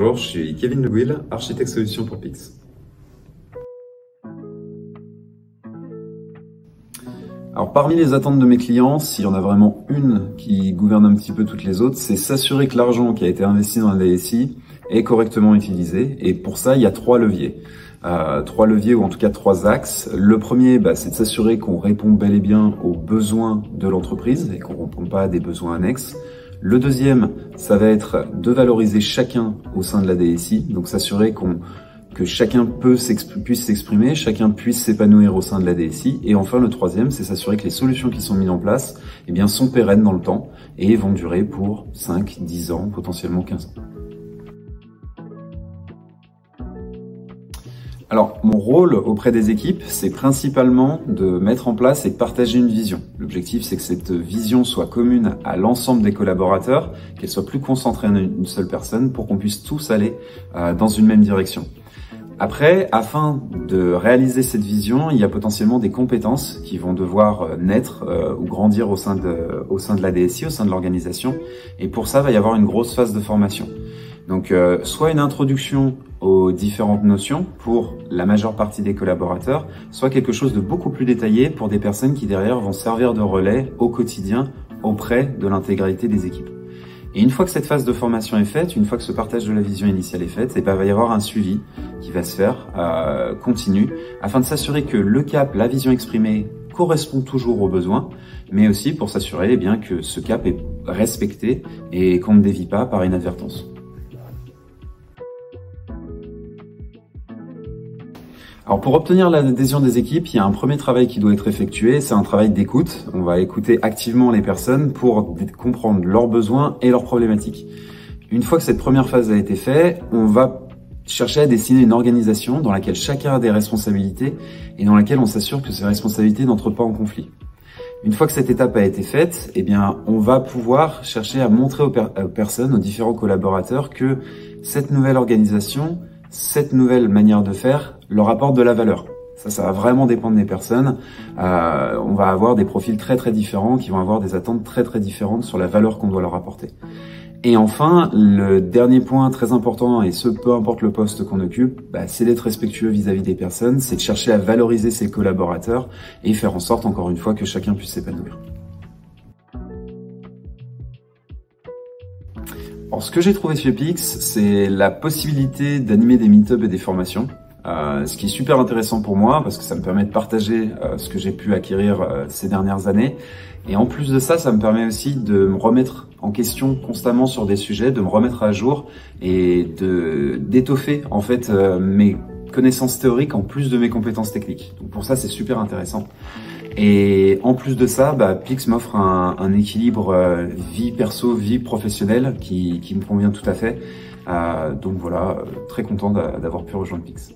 Bonjour, je suis Kevin Le Gouil, architecte solution pour Pix. Alors parmi les attentes de mes clients, s'il y en a vraiment une qui gouverne un petit peu toutes les autres, c'est s'assurer que l'argent qui a été investi dans la DSI est correctement utilisé. Et pour ça, il y a trois leviers. Ou en tout cas trois axes. Le premier, c'est de s'assurer qu'on répond bel et bien aux besoins de l'entreprise et qu'on ne répond pas à des besoins annexes. Le deuxième, ça va être de valoriser chacun au sein de la DSI, donc s'assurer que chacun puisse s'exprimer, chacun puisse s'épanouir au sein de la DSI. Et enfin, le troisième, c'est s'assurer que les solutions qui sont mises en place sont pérennes dans le temps et vont durer pour 5, 10 ans, potentiellement 15 ans. Alors, mon rôle auprès des équipes, c'est principalement de mettre en place et de partager une vision. L'objectif, c'est que cette vision soit commune à l'ensemble des collaborateurs, qu'elle soit plus concentrée en une seule personne pour qu'on puisse tous aller dans une même direction. Après, afin de réaliser cette vision, il y a potentiellement des compétences qui vont devoir naître ou grandir au sein de la DSI, au sein de l'organisation. Et pour ça, il va y avoir une grosse phase de formation. Donc, soit une introduction aux différentes notions pour la majeure partie des collaborateurs, soit quelque chose de beaucoup plus détaillé pour des personnes qui derrière vont servir de relais au quotidien auprès de l'intégralité des équipes. Et une fois que cette phase de formation est faite, une fois que ce partage de la vision initiale est fait, il va y avoir un suivi qui va se faire continu afin de s'assurer que le cap, la vision exprimée correspond toujours aux besoins, mais aussi pour s'assurer que ce cap est respecté et qu'on ne dévie pas par inadvertance. Alors pour obtenir l'adhésion des équipes, il y a un premier travail qui doit être effectué, c'est un travail d'écoute. On va écouter activement les personnes pour comprendre leurs besoins et leurs problématiques. Une fois que cette première phase a été faite, on va chercher à dessiner une organisation dans laquelle chacun a des responsabilités et dans laquelle on s'assure que ces responsabilités n'entrent pas en conflit. Une fois que cette étape a été faite, on va pouvoir chercher à montrer aux personnes, aux différents collaborateurs que cette nouvelle organisation, cette nouvelle manière de faire leur apporte de la valeur. Ça va vraiment dépendre des personnes. On va avoir des profils très très différents qui vont avoir des attentes très très différentes sur la valeur qu'on doit leur apporter. Et enfin, le dernier point très important, et ce peu importe le poste qu'on occupe, c'est d'être respectueux vis-à-vis des personnes, c'est de chercher à valoriser ses collaborateurs et faire en sorte, encore une fois, que chacun puisse s'épanouir. Alors, ce que j'ai trouvé chez Pix, c'est la possibilité d'animer des meet-up et des formations. Ce qui est super intéressant pour moi parce que ça me permet de partager ce que j'ai pu acquérir ces dernières années. Et en plus de ça, ça me permet aussi de me remettre en question constamment sur des sujets, de me remettre à jour et d'étoffer en fait mes connaissances théoriques en plus de mes compétences techniques. Donc pour ça, c'est super intéressant. Et en plus de ça, Pix m'offre un équilibre vie perso, vie professionnelle qui me convient tout à fait. Donc voilà, très content d'avoir pu rejoindre Pix.